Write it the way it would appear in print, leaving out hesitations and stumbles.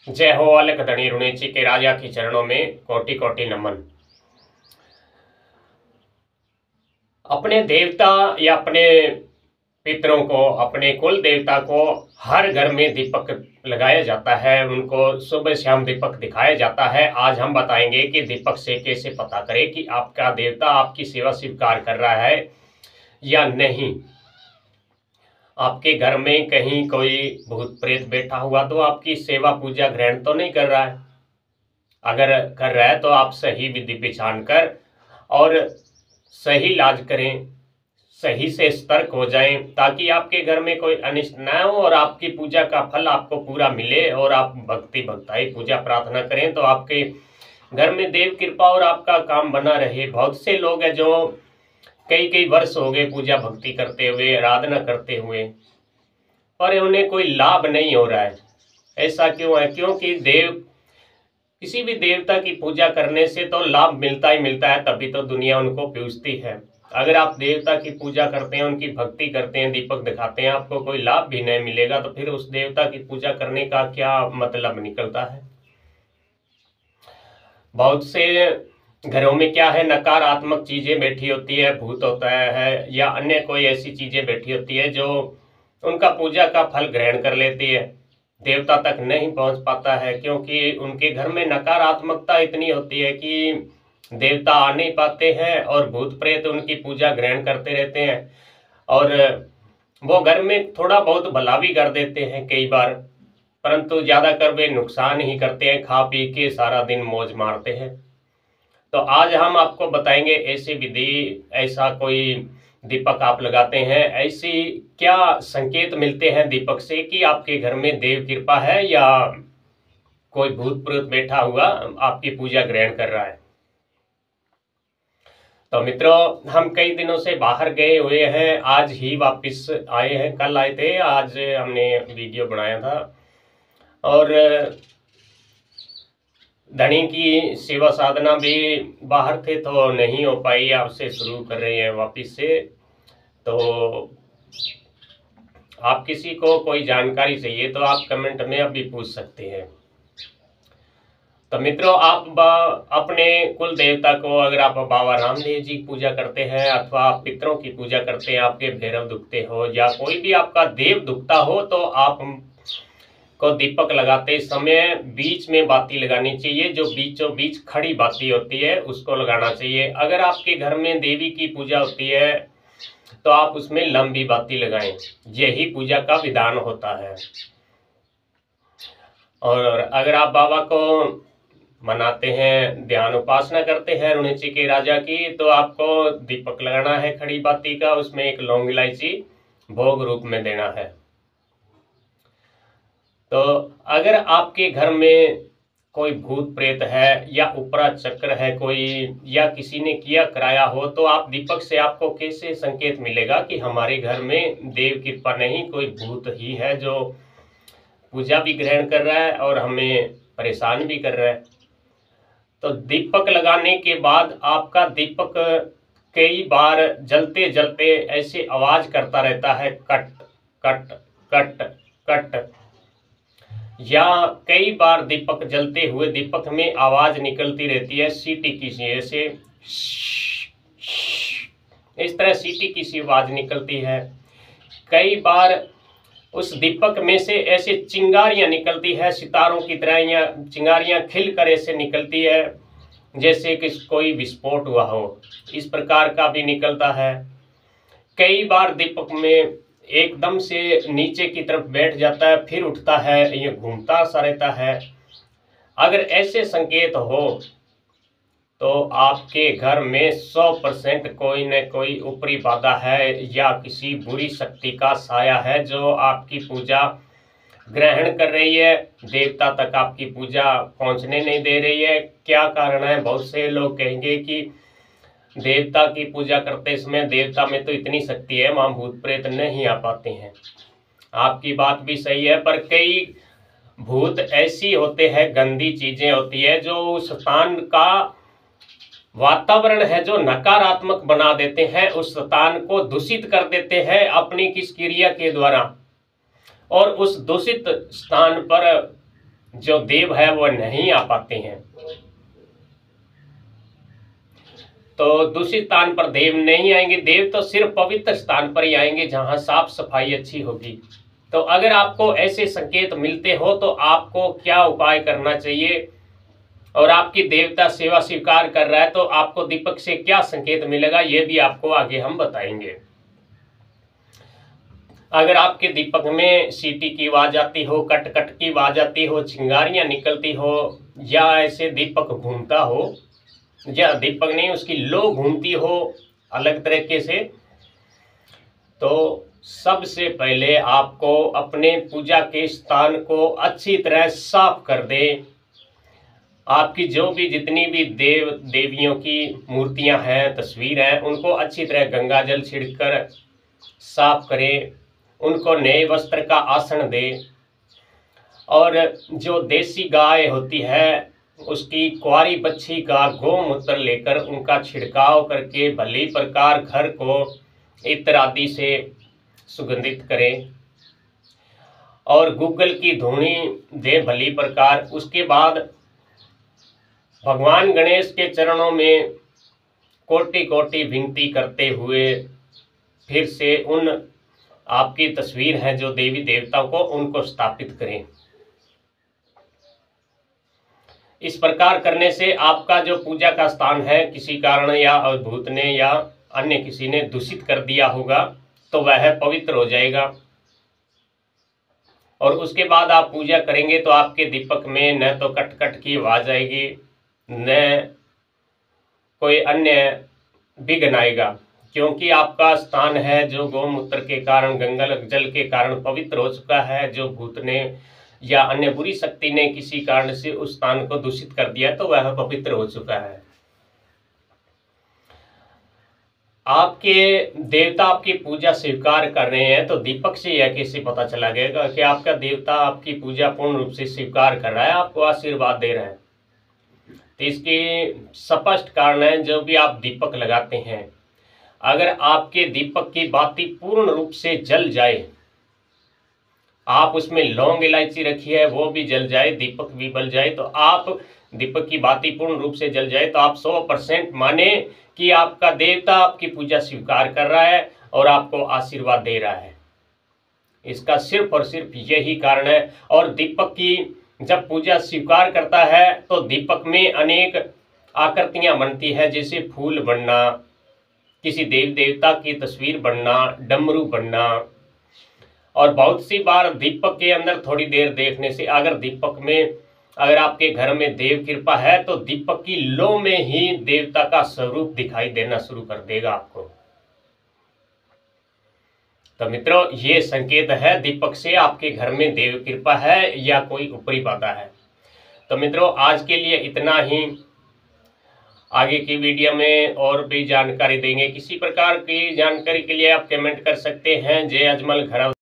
जय हो अलख धनी रुणेची के राजा के चरणों में कोटि कोटि नमन। अपने देवता या अपने पितरों को, अपने कुल देवता को हर घर में दीपक लगाया जाता है, उनको सुबह शाम दीपक दिखाया जाता है। आज हम बताएंगे कि दीपक से कैसे पता करें कि आपका देवता आपकी सेवा स्वीकार कर रहा है या नहीं। आपके घर में कहीं कोई भूत प्रेत बैठा हुआ तो आपकी सेवा पूजा ग्रहण तो नहीं कर रहा है। अगर कर रहा है तो आप सही विधि पहचान कर और सही इलाज करें, सही से सतर्क हो जाएं, ताकि आपके घर में कोई अनिष्ट न हो और आपकी पूजा का फल आपको पूरा मिले और आप भक्ति भक्ताई पूजा प्रार्थना करें तो आपके घर में देव कृपा और आपका काम बना रहे। बहुत से लोग हैं जो कई कई वर्ष हो गए पूजा भक्ति करते हुए, आराधना करते हुए, पर उन्हें कोई लाभ नहीं हो रहा है। ऐसा क्यों है? क्योंकि किसी भी देवता की पूजा करने से तो लाभ मिलता ही मिलता है, तभी तो दुनिया उनको पूजती है। अगर आप देवता की पूजा करते हैं, उनकी भक्ति करते हैं, दीपक दिखाते हैं, आपको कोई लाभ भी नहीं मिलेगा तो फिर उस देवता की पूजा करने का क्या मतलब निकलता है। बहुत से घरों में क्या है, नकारात्मक चीजें बैठी होती है, भूत होता है या अन्य कोई ऐसी चीजें बैठी होती है जो उनका पूजा का फल ग्रहण कर लेती है, देवता तक नहीं पहुंच पाता है, क्योंकि उनके घर में नकारात्मकता इतनी होती है कि देवता आ नहीं पाते हैं और भूत प्रेत उनकी पूजा ग्रहण करते रहते हैं और वो घर में थोड़ा बहुत भला भी कर देते हैं कई बार, परंतु ज्यादातर वे नुकसान ही करते हैं, खा पी के सारा दिन मौज मारते हैं। तो आज हम आपको बताएंगे ऐसी विधि, ऐसा कोई दीपक आप लगाते हैं, ऐसी क्या संकेत मिलते हैं दीपक से कि आपके घर में देव कृपा है या कोई भूत प्रेत बैठा हुआ आपकी पूजा ग्रहण कर रहा है। तो मित्रों, हम कई दिनों से बाहर गए हुए हैं, आज ही वापस आए हैं, कल आए थे, आज हमने वीडियो बनाया था और धनी की सेवा साधना भी बाहर थे तो नहीं हो पाई, आपसे शुरू कर रहे हैं वापस से। तो आप किसी को कोई जानकारी चाहिए तो आप कमेंट में अभी पूछ सकते हैं। तो मित्रों, आप अपने कुल देवता को, अगर आप बाबा रामदेव जी की पूजा करते हैं अथवा आप पितरों की पूजा करते हैं, आपके भैरव दुखते हो या कोई भी आपका देव दुखता हो, तो आप को दीपक लगाते समय बीच में बाती लगानी चाहिए, जो बीचों बीच खड़ी बाती होती है उसको लगाना चाहिए। अगर आपके घर में देवी की पूजा होती है तो आप उसमें लंबी बाती लगाएं, यही पूजा का विधान होता है। और अगर आप बाबा को मनाते हैं, ध्यान उपासना करते हैं रुणेची के राजा की, तो आपको दीपक लगाना है खड़ी बाती का, उसमें एक लौंग इलायची भोग रूप में देना है। तो अगर आपके घर में कोई भूत प्रेत है या उपरा चक्र है कोई, या किसी ने किया कराया हो, तो आप दीपक से आपको कैसे संकेत मिलेगा कि हमारे घर में देव कृपा नहीं, कोई भूत ही है जो पूजा भी ग्रहण कर रहा है और हमें परेशान भी कर रहा है। तो दीपक लगाने के बाद आपका दीपक कई बार जलते जलते ऐसे आवाज करता रहता है, कट कट कट कट, या कई बार दीपक जलते हुए दीपक में आवाज निकलती रहती है सीटी की सी, ऐसे इस तरह सीटी की सी आवाज निकलती है। कई बार उस दीपक में से ऐसे चिंगारियां निकलती है, सितारों की तरह, या चिंगारियां खिल कर ऐसे निकलती है जैसे कि कोई विस्फोट हुआ हो, इस प्रकार का भी निकलता है। कई बार दीपक में एकदम से नीचे की तरफ बैठ जाता है, फिर उठता है, ये घूमता सा रहता है। अगर ऐसे संकेत हो तो आपके घर में 100% कोई न कोई ऊपरी बाधा है या किसी बुरी शक्ति का साया है जो आपकी पूजा ग्रहण कर रही है, देवता तक आपकी पूजा पहुंचने नहीं दे रही है। क्या कारण है? बहुत से लोग कहेंगे कि देवता की पूजा करते समय देवता में तो इतनी शक्ति है, वहां भूत प्रेत नहीं आ पाते हैं। आपकी बात भी सही है, पर कई भूत ऐसी होते हैं, गंदी चीजें होती है जो उस स्थान का वातावरण है जो नकारात्मक बना देते हैं, उस स्थान को दूषित कर देते हैं अपनी किस क्रिया के द्वारा, और उस दूषित स्थान पर जो देव है वो नहीं आ पाते हैं। तो दूषित स्थान पर देव नहीं आएंगे। देव तो सिर्फ पवित्र स्थान पर ही आएंगे जहां साफ सफाई अच्छी होगी। तो अगर आपको ऐसे संकेत मिलते हो तो आपको क्या उपाय करना चाहिए, और आपकी देवता सेवा स्वीकार कर रहा है तो आपको दीपक से क्या संकेत मिलेगा, ये भी आपको आगे हम बताएंगे। अगर आपके दीपक में सीटी की आवाज आती हो, कट कट की आवाज आती हो, चिंगारियां निकलती हो, या ऐसे दीपक घूमता हो, या दीपक नहीं उसकी लो घूमती हो अलग तरीके से, तो सबसे पहले आपको अपने पूजा के स्थान को अच्छी तरह साफ कर दें। आपकी जो भी जितनी भी देव देवियों की मूर्तियां हैं, तस्वीर हैं, उनको अच्छी तरह गंगा जल छिड़कर साफ करें। उनको नए वस्त्र का आसन दें। और जो देसी गाय होती है उसकी कुंवारी बच्ची का गोमूत्र लेकर उनका छिड़काव करके भली प्रकार घर को इत्र आदि से सुगंधित करें। और गूगल की धूनी दे भली प्रकार। उसके बाद भगवान गणेश के चरणों में कोटि कोटि विनती करते हुए फिर से उन आपकी तस्वीर है जो देवी देवताओं को, उनको स्थापित करें। इस प्रकार करने से आपका जो पूजा का स्थान है किसी कारण या अवधूत ने या अन्य किसी ने दूषित कर दिया होगा तो वह पवित्र हो जाएगा। और उसके बाद आप पूजा करेंगे तो आपके दीपक में न तो कट कट की आवाज आएगी, न कोई अन्य विघ्न आएगा, क्योंकि आपका स्थान है जो गौमूत्र के कारण, गंगा जल के कारण पवित्र हो चुका है। जो भूत ने या अन्य बुरी शक्ति ने किसी कारण से उस स्थान को दूषित कर दिया तो वह पवित्र हो चुका है। आपके देवता आपकी पूजा स्वीकार कर रहे हैं तो दीपक से यह कैसे पता चला गया कि आपका देवता आपकी पूजा पूर्ण रूप से स्वीकार कर रहा है, आपको आशीर्वाद दे रहा है? तो इसके स्पष्ट कारण है, जो भी आप दीपक लगाते हैं, अगर आपके दीपक की बाती पूर्ण रूप से जल जाए, आप उसमें लौंग इलायची रखी है वो भी जल जाए, दीपक भी बल जाए, तो आप दीपक की बाती पूर्ण रूप से जल जाए तो आप 100% माने कि आपका देवता आपकी पूजा स्वीकार कर रहा है और आपको आशीर्वाद दे रहा है। इसका सिर्फ और सिर्फ यही कारण है। और दीपक की जब पूजा स्वीकार करता है तो दीपक में अनेक आकृतियां बनती है, जैसे फूल बनना, किसी देव देवता की तस्वीर बनना, डमरू बनना। और बहुत सी बार दीपक के अंदर थोड़ी देर देखने से, अगर दीपक में अगर आपके घर में देव कृपा है तो दीपक की लो में ही देवता का स्वरूप दिखाई देना शुरू कर देगा आपको। तो मित्रों, ये संकेत है दीपक से आपके घर में देव कृपा है या कोई ऊपरी बाधा है। तो मित्रों, आज के लिए इतना ही। आगे की वीडियो में और भी जानकारी देंगे। किसी प्रकार की जानकारी के लिए आप कमेंट कर सकते हैं। जय अजमल घर